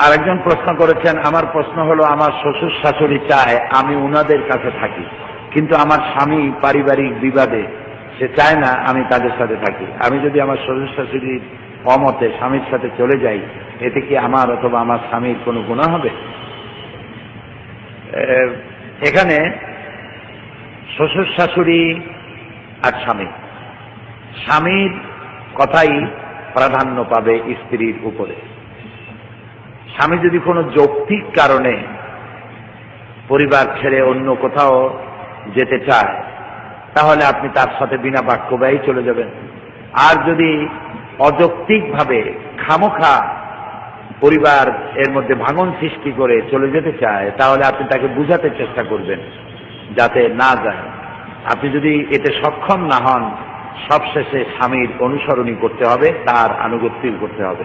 আরেকজন প্রশ্ন করেছেন, আমার প্রশ্ন হলো, আমার শ্বশুর শাশুড়ি চায় আমি উনাদের কাছে থাকি, কিন্তু আমার স্বামী পারিবারিক বিবাদে সে চায় না আমি তাদের সাথে থাকি। আমি যদি আমার শ্বশুর শাশুড়ির অমতে স্বামীর সাথে চলে যাই, এতে কি আমার অথবা আমার স্বামীর কোনো গুনাহ হবে? এখানে শ্বশুর শাশুড়ি আর স্বামীর কথাই প্রাধান্য পাবে স্ত্রীর উপরে। স্বামী যদি কোনো যৌক্তিক কারণে পরিবার ছেড়ে অন্য কোথাও যেতে চায়, তাহলে আপনি তার সাথে বিনা বাক্য ব্যয়ই চলে যাবেন। আর যদি অযৌক্তিকভাবে খামোখা পরিবার এর মধ্যে ভাঙন সৃষ্টি করে চলে যেতে চায়, তাহলে আপনি তাকে বুঝাতে চেষ্টা করবেন যাতে না যায়। আপনি যদি এতে সক্ষম না হন, সবশেষে স্বামীর অনুসরণই করতে হবে, তার আনুগত্যই করতে হবে।